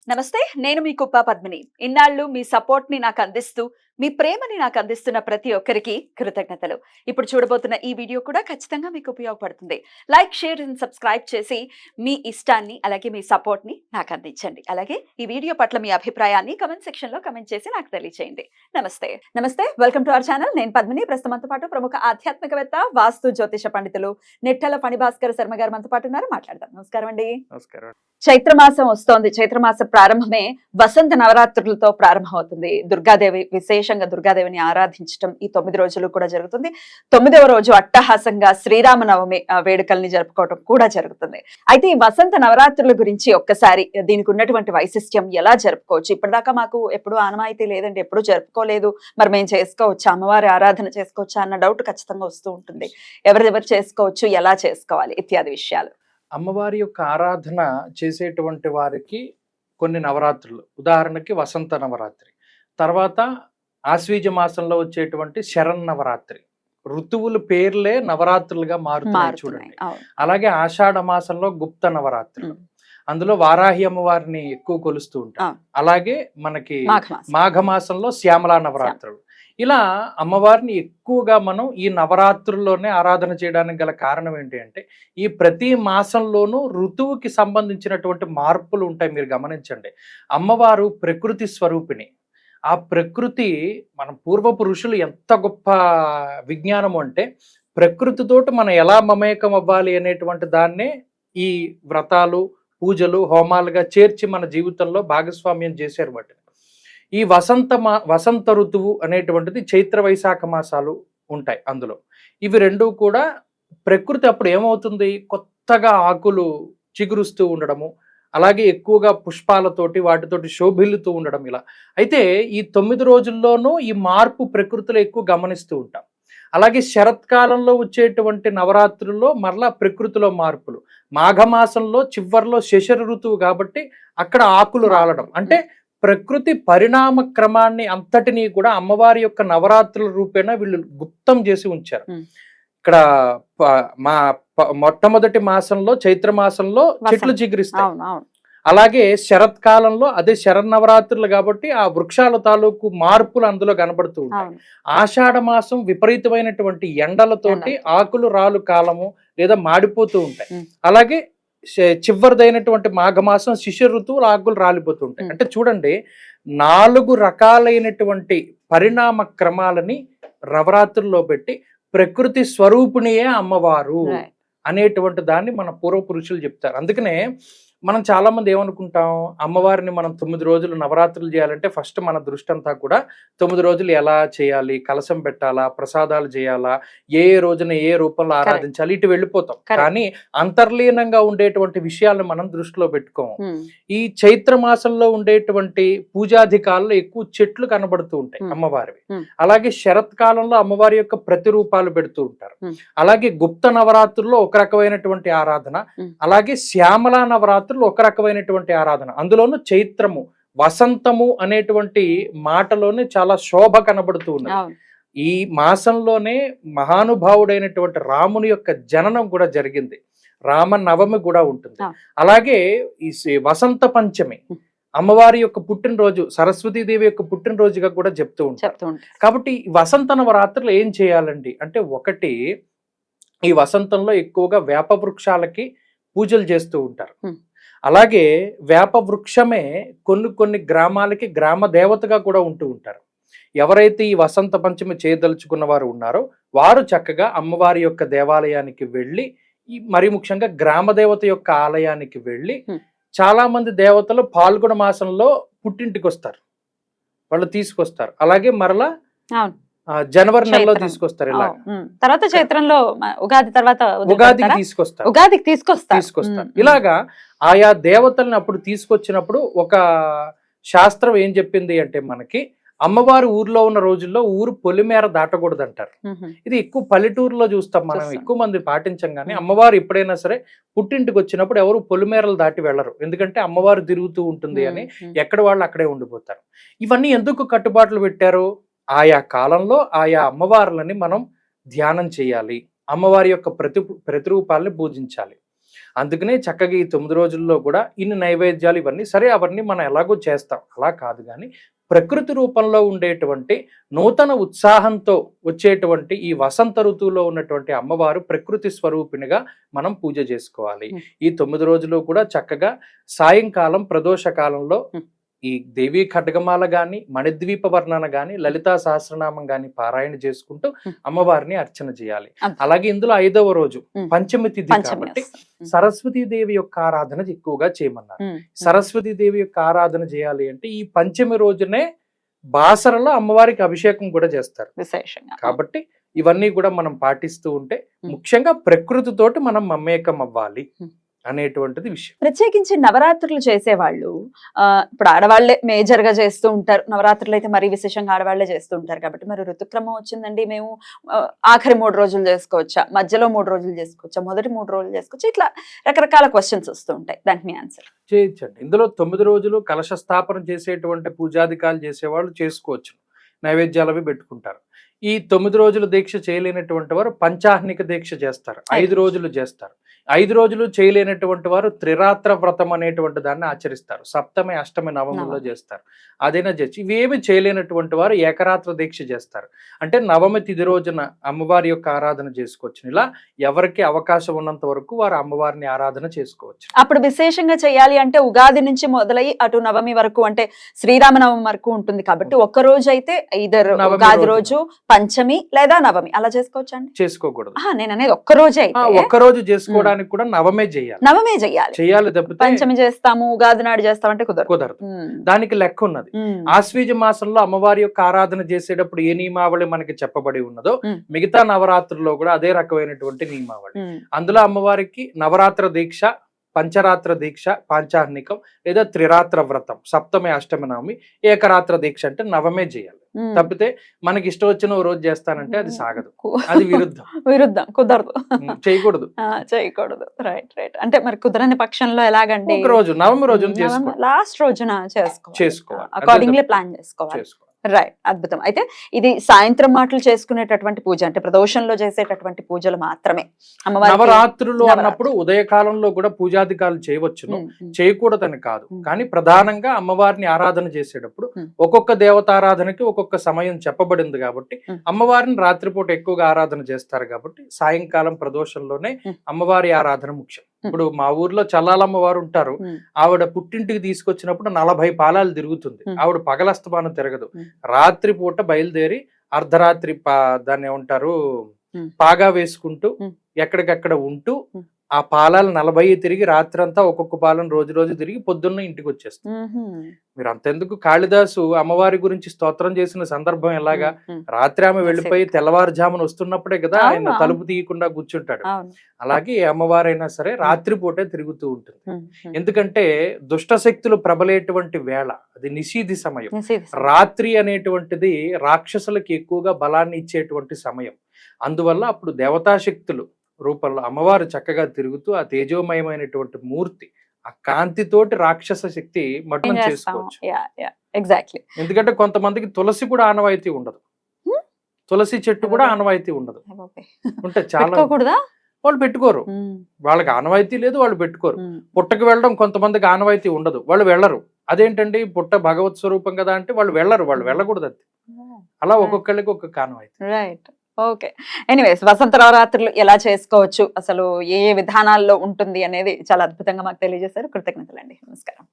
నమస్తే. నేను మీ కుప్ప పద్మిని. ఇన్నాళ్ళు మీ సపోర్ట్‌ని నాకందిస్తూ, మీ ప్రేమని నాకందిస్తున్న ప్రతి ఒక్కరికి కృతజ్ఞతలు. ఇప్పుడు చూడబోతున్న ఈ వీడియో కూడా ఖచ్చితంగా మీకు ఉపయోగపడుతుంది. లైక్, షేర్ అండ్ సబ్స్క్రైబ్ చేసి మీ ఇష్టాన్ని, అలాగే మీ సపోర్ట్‌ని నాకందించండి. అలాగే ఈ వీడియో పట్ల మీ అభిప్రాయాన్ని కామెంట్ సెక్షన్‌లో కామెంట్ చేసి నాకు తెలియజేయండి. నమస్తే. నమస్తే. Welcome to our channel. నేను పద్మిని. ప్రస్తుతం మనతో పాటు ప్రముఖ ఆధ్యాత్మికవేత్త, వాస్తు జ్యోతిష పండితులు నిట్టల ఫణిభాస్కర్ శర్మ గారు మనతో పాటు ఉన్నారు. మాట్లాడదాం. నమస్కారం అండి. నమస్కారం. చైత్రమాసం వస్తోంది. చైత్రమాస ప్రారంభమే వసంత నవరాత్రులతో ప్రారంభమవుతుంది. దుర్గాదేవి, విశేషంగా దుర్గాదేవిని ఆరాధించడం ఈ 9 రోజులు కూడా జరుగుతుంది. 9వ రోజు అట్టహాసంగా శ్రీరామనవమి వేడుకల్ని జరుపుకోవడం కూడా జరుగుతుంది. అయితే ఈ వసంత నవరాత్రుల గురించి ఒక్కసారి దీనికి ఉన్నటువంటి వైశిష్ట్యం ఎలా జరుపుకోవచ్చు? ఇప్పటిదాకా మాకు ఎప్పుడు ఆనవాయితీ లేదండి, ఎప్పుడు జరుపుకోలేదు, మరి మేము చేసుకోవచ్చా, అమ్మవారి ఆరాధన చేసుకోవచ్చా అన్న డౌట్ ఖచ్చితంగా వస్తూ ఉంటుంది. ఎవరెవరు చేసుకోవచ్చు, ఎలా చేసుకోవాలి ఇత్యాది విషయాలు. అమ్మవారి యొక్క ఆరాధన చేసేటువంటి వారికి కొన్ని నవరాత్రులు, ఉదాహరణకి వసంత నవరాత్రి, తర్వాత ఆశ్వీజ మాసంలో వచ్చేటువంటి శరన్నవరాత్రి, ఋతువుల పేర్లే నవరాత్రులుగా మారుతున్నాయి చూడండి. అలాగే ఆషాఢ మాసంలో గుప్త నవరాత్రులు, అందులో వారాహి అమ్మవారిని ఎక్కువ కొలుస్తూ ఉంటారు. అలాగే మనకి మాఘమాసంలో శ్యామలా నవరాత్రులు. ఇలా అమ్మవారిని ఎక్కువగా మనం ఈ నవరాత్రుల్లోనే ఆరాధన చేయడానికి గల కారణం ఏంటి అంటే, ఈ ప్రతి మాసంలోనూ ఋతువుకి సంబంధించినటువంటి మార్పులు ఉంటాయి. మీరు గమనించండి, అమ్మవారు ప్రకృతి స్వరూపిణి. ఆ ప్రకృతి, మన పూర్వపు ఋషులు ఎంత గొప్ప విజ్ఞానము అంటే, ప్రకృతితోటి మనం ఎలా మమేకం అవ్వాలి అనేటువంటి దాన్నే ఈ వ్రతాలు, పూజలు, హోమాలుగా చేర్చి మన జీవితంలో భాగస్వామ్యం చేశారు. వాటిని ఈ వసంత ఋతువు అనేటువంటిది చైత్ర వైశాఖ మాసాలు ఉంటాయి. అందులో ఇవి రెండు కూడా ప్రకృతి అప్పుడు ఏమవుతుంది, కొత్తగా ఆకులు చిగురుస్తూ ఉండడము, అలాగే ఎక్కువగా పుష్పాలతోటి వాటితోటి శోభిల్లుతూ ఉండడం. ఇలా అయితే ఈ 9 రోజుల్లోనూ ఈ మార్పు ప్రకృతిలో ఎక్కువ గమనిస్తూ ఉంటాం. అలాగే శరత్కాలంలో వచ్చేటువంటి నవరాత్రుల్లో మరలా ప్రకృతిలో మార్పులు, మాఘమాసంలో చివర్లో శశర ఋతువు కాబట్టి అక్కడ ఆకులు రాలడం, అంటే ప్రకృతి పరిణామ క్రమాన్ని అంతటినీ కూడా అమ్మవారి యొక్క నవరాత్రుల రూపేణ వీళ్ళు గుప్తం చేసి ఉంచారు. ఇక్కడ మొట్టమొదటి మాసంలో, చైత్ర మాసంలో చెట్లు చిగురిస్తాయి. అలాగే శరత్కాలంలో అదే శరన్నవరాత్రులు కాబట్టి ఆ వృక్షాల తాలూకు మార్పులు అందులో కనబడుతూ ఉంటాయి. ఆషాఢ మాసం విపరీతమైనటువంటి ఎండలతోటి ఆకులు రాలు కాలము లేదా మాడిపోతూ ఉంటాయి. అలాగే చివరిదైనటువంటి మాఘమాసం శిశిర ఋతువులు ఆకులు రాలిపోతుంటాయి. అంటే చూడండి, 4 రకాలైనటువంటి పరిణామ క్రమాలని నవరాత్రుల్లో పెట్టి ప్రకృతి స్వరూపిణియే అమ్మవారు అనేటువంటి దాన్ని మన పూర్వపురుషులు చెప్తారు. అందుకనే మనం చాలా మంది ఏమనుకుంటాం, అమ్మవారిని మనం 9 రోజులు నవరాత్రులు చేయాలంటే ఫస్ట్ మన దృష్టి అంతా కూడా 9 రోజులు ఎలా చేయాలి, కలశం పెట్టాలా, ప్రసాదాలు చేయాలా, ఏ రోజున ఏ రూపంలో ఆరాధించాలి, ఇటు వెళ్ళిపోతాం. కానీ అంతర్లీనంగా ఉండేటువంటి విషయాలను మనం దృష్టిలో పెట్టుకోము. ఈ చైత్ర మాసంలో ఉండేటువంటి పూజాధికాల్లో ఎక్కువ చెట్లు కనబడుతూ ఉంటాయి అమ్మవారివి. అలాగే శరత్కాలంలో అమ్మవారి యొక్క ప్రతిరూపాలు పెడుతూ ఉంటారు. అలాగే గుప్త నవరాత్రుల్లో ఒక రకమైనటువంటి ఆరాధన, అలాగే శ్యామలా నవరాత్రులు ఒక రకమైనటువంటి ఆరాధన. అందులోనూ చైత్రము, వసంతము అనేటువంటి మాటలోనే చాలా శోభ కనబడుతూ ఉన్నది. ఈ మాసంలోనే మహానుభావుడైనటువంటి రాముని యొక్క జననం కూడా జరిగింది. రామ నవమి కూడా ఉంటుంది. అలాగే ఈ వసంత పంచమి అమ్మవారి యొక్క పుట్టినరోజు, సరస్వతీదేవి యొక్క పుట్టినరోజుగా కూడా చెప్తూ ఉంటారు. కాబట్టి వసంత నవరాత్రులు ఏం చేయాలండి అంటే, ఒకటి, ఈ వసంతంలో ఎక్కువగా వేప వృక్షాలకి పూజలు చేస్తూ ఉంటారు. అలాగే వేప వృక్షమే కొన్ని గ్రామాలకి గ్రామ దేవతగా కూడా ఉంటూ ఉంటారు. ఎవరైతే ఈ వసంత పంచమి చేయదలుచుకున్న వారు ఉన్నారో వారు చక్కగా అమ్మవారి యొక్క దేవాలయానికి వెళ్ళి, మరి ముఖ్యంగా గ్రామ దేవత యొక్క ఆలయానికి వెళ్ళి, చాలా మంది దేవతలు పాల్గొన మాసంలో పుట్టింటికి వస్తారు, వాళ్ళు తీసుకొస్తారు. అలాగే మరలా జనవరి నెలలో తీసుకొస్తారు. ఇలా తర్వాత చైత్రంలో ఉగాది తర్వాత ఉగాదికి తీసుకొస్తారు. ఇలాగా ఆయా దేవతల్ని అప్పుడు తీసుకొచ్చినప్పుడు ఒక శాస్త్రం ఏం చెప్పింది అంటే, మనకి అమ్మవారి ఊర్లో ఉన్న రోజుల్లో ఊరు పొలిమేర దాటకూడదు అంటారు. ఇది ఎక్కువ పల్లెటూరులో చూస్తాం మనం, ఎక్కువ మంది పాటించం. కానీ అమ్మవారు ఎప్పుడైనా సరే పుట్టింటికి వచ్చినప్పుడు ఎవరు పొలిమేరలు దాటి వెళ్ళరు, ఎందుకంటే అమ్మవారు తిరుగుతూ ఉంటుంది అని ఎక్కడ వాళ్ళు అక్కడే ఉండిపోతారు. ఇవన్నీ ఎందుకు కట్టుబాట్లు పెట్టారు? ఆయా కాలంలో ఆయా అమ్మవార్లని మనం ధ్యానం చేయాలి, అమ్మవారి యొక్క ప్రతిరూపాలని పూజించాలి. అందుకనే చక్కగా ఈ 9 రోజుల్లో కూడా ఇన్ని నైవేద్యాలు ఇవన్నీ సరే అవన్నీ మనం ఎలాగో చేస్తాం, అలా కాదు కానీ ప్రకృతి రూపంలో ఉండేటువంటి నూతన ఉత్సాహంతో వచ్చేటువంటి ఈ వసంత ఋతువులో ఉన్నటువంటి అమ్మవారు ప్రకృతి స్వరూపిణిగా మనం పూజ చేసుకోవాలి. ఈ 9 రోజులు కూడా చక్కగా సాయంకాలం ప్రదోష కాలంలో ఈ దేవీ ఖడ్గమాల గాని, మణిద్వీప వర్ణన గాని, లలితా సహస్రనామం గాని పారాయణ చేసుకుంటూ అమ్మవారిని అర్చన చేయాలి. అలాగే ఇందులో 5వ రోజు పంచమి తిథి కాబట్టి సరస్వతీ దేవి యొక్క ఆరాధన ఎక్కువగా చేయమన్నారు. సరస్వతీ దేవి యొక్క ఆరాధన చేయాలి అంటే ఈ పంచమి రోజునే బాసరలో అమ్మవారికి అభిషేకం కూడా చేస్తారు విశేషంగా. కాబట్టి ఇవన్నీ కూడా మనం పాటిస్తూ ఉంటే ముఖ్యంగా ప్రకృతితోటి మనం మమేకం అవ్వాలి అనేటువంటిది విషయం. ప్రత్యేకించి నవరాత్రులు చేసేవాళ్ళు ఇప్పుడు ఆడవాళ్లే మేజర్ గా చేస్తూ ఉంటారు. నవరాత్రులు అయితే మరీ విశేషంగా ఆడవాళ్లే చేస్తూ ఉంటారు కాబట్టి మరి ఋతుక్రమం వచ్చిందండి, మేము ఆఖరి 3 రోజులు చేసుకోవచ్చా, మధ్యలో 3 రోజులు చేసుకోవచ్చా, మొదటి 3 రోజులు చేసుకోవచ్చా, ఇట్లా రకరకాల క్వశ్చన్స్ వస్తూ ఉంటాయి. దానికి మీ ఆన్సర్ చేయొచ్చండి. ఇందులో 9 రోజులు కలశ స్థాపన చేసేటువంటి పూజాధికారులు చేసేవాళ్ళు చేసుకోవచ్చు, నైవేద్యాలు అవి పెట్టుకుంటారు. ఈ 9 రోజులు దీక్ష చేయలేనటువంటి వారు పంచాహ్నిక దీక్ష చేస్తారు, 5 రోజులు చేస్తారు. 5 రోజులు చేయలేనటువంటి వారు త్రిరాత్ర వ్రతం అనేటువంటి దాన్ని ఆచరిస్తారు, సప్తమి అష్టమి నవమిలో చేస్తారు. అదైనా చేసి ఇవేమి చేయలేనటువంటి వారు ఏకరాత్ర దీక్ష చేస్తారు. అంటే నవమి తిథి రోజున అమ్మవారి యొక్క ఆరాధన చేసుకోవచ్చు. ఇలా ఎవరికి అవకాశం ఉన్నంత వరకు వారు అమ్మవారిని ఆరాధన చేసుకోవచ్చు. అప్పుడు విశేషంగా చేయాలి అంటే ఉగాది నుంచి మొదలై అటు నవమి వరకు అంటే శ్రీరామనవమి వరకు ఉంటుంది కాబట్టి ఒక్క రోజు అయితే ఇద్దరు ఉగాది రోజు, పంచమి లేదా నవమి అలా చేసుకోవచ్చు అండి. చేసుకోకూడదు. నేను అనేది ఒక్క రోజే అయితే ఒక్క రోజు చేసుకోవడానికి కూడా నవమే చేయాలి తప్పితే పంచమి చేస్తాము ఉగాది నాడు చేస్తామంటే కుదరదు. దానికి లెక్క ఉన్నది. ఆశ్వీజ మాసంలో అమ్మవారి యొక్క ఆరాధన చేసేటప్పుడు ఏ నియమావళి మనకి చెప్పబడి ఉన్నదో మిగతా నవరాత్రుల్లో కూడా అదే రకమైనటువంటి నియమావళి. అందులో అమ్మవారికి నవరాత్ర దీక్ష, పంచరాత్ర దీక్ష, పాంచాహ్నికం లేదా త్రిరాత్ర వ్రతం, సప్తమి అష్టమి నవమి, ఏకరాత్ర దీక్ష అంటే నవమే చేయాలి. తప్పితే మనకి ఇష్టం వచ్చిన ఓ రోజు చేస్తానంటే అది సాగదు, అది విరుద్ధం కుదరదు, చేయకూడదు. రైట్. అంటే మరి కుదరని పక్షంలో ఎలాగండి? ఒక రోజు నవమి రోజున లాస్ట్ రోజున చేసుకోవాలి, అకార్డింగ్లీ ప్లాన్ చేసుకోవాలి. రైట్, అద్భుతం. అయితే ఇది సాయంత్రం మాటలు చేసుకునేటటువంటి పూజ అంటే ప్రదోషంలో చేసేటటువంటి పూజలు మాత్రమే. నవరాత్రులు అన్నప్పుడు ఉదయకాలంలో కూడా పూజాధికారులు చేయవచ్చును, చేయకూడదని కాదు. కానీ ప్రధానంగా అమ్మవారిని ఆరాధన చేసేటప్పుడు ఒక్కొక్క దేవతారాధనకి ఒక్కొక్క సమయం చెప్పబడింది కాబట్టి అమ్మవారిని రాత్రిపూట ఎక్కువగా ఆరాధన చేస్తారు కాబట్టి సాయంకాలం ప్రదోషంలోనే అమ్మవారి ఆరాధన ముఖ్యం. ఇప్పుడు మా ఊర్లో చల్లాలమ్మవారు ఉంటారు, ఆవిడ పుట్టింటికి తీసుకొచ్చినప్పుడు 40 పాలాలు తిరుగుతుంది. ఆవిడ పగలస్తమానం తిరగదు, రాత్రి పూట బయలుదేరి అర్ధరాత్రి దాన్ని ఏమంటారు పాగా వేసుకుంటూ ఎక్కడికక్కడ ఉంటూ ఆ పాలాలు 40 తిరిగి రాత్రి అంతా ఒక్కొక్క పాలను రోజు తిరిగి పొద్దున్న ఇంటికి వచ్చేస్తుంది. మీరు అంతెందుకు, కాళిదాసు అమ్మవారి గురించి స్తోత్రం చేసిన సందర్భం ఎలాగా, రాత్రి ఆమె వెళ్ళిపోయి తెల్లవారుజామున వస్తున్నప్పుడే కదా ఆయన తలుపు తీయకుండా కూర్చుంటాడు. అలాగే అమ్మవారైనా సరే రాత్రిపూటే తిరుగుతూ ఉంటుంది. ఎందుకంటే దుష్ట శక్తులు ప్రబలేటువంటి వేళ, అది నిషీధి సమయం. రాత్రి అనేటువంటిది రాక్షసులకి ఎక్కువగా బలాన్ని ఇచ్చేటువంటి సమయం. అందువల్ల అప్పుడు దేవతాశక్తులు రూపంలో అమ్మవారు చక్కగా తిరుగుతూ ఆ తేజోమయమైనటువంటి మూర్తి ఆ కాంతితోటి రాక్షస శక్తి మటనం చేసుకోవచ్చు. ఎగ్జాక్ట్లీ. ఎందుకంటే కొంతమందికి తులసి కూడా ఆనవాయితీ ఉండదు, తులసి చెట్టు కూడా ఆనవాయితీ ఉండదు. ఉంటే చాలా వాళ్ళు పెట్టుకోరు, వాళ్ళకి ఆనవాయితీ లేదు, వాళ్ళు పెట్టుకోరు. పుట్టకు వెళ్ళడం కొంతమందికి ఆనవాయితీ ఉండదు, వాళ్ళు వెళ్ళరు. అదేంటండి పుట్ట భగవత్ స్వరూపం కదా అంటే వాళ్ళు వెళ్ళరు, వాళ్ళు వెళ్ళకూడదు. అది అలా ఒక్కొక్కళ్ళకి ఒక్కొక్క ఆనవాయితీ. Right, okay. ఎనీవేస్, వసంత నవరాత్రులు ఎలా చేసుకోవచ్చు, అసలు ఏ విధానాల్లో ఉంటుంది అనేది చాలా అద్భుతంగా మాకు తెలియజేశారు. కృతజ్ఞతలండి. నమస్కారం.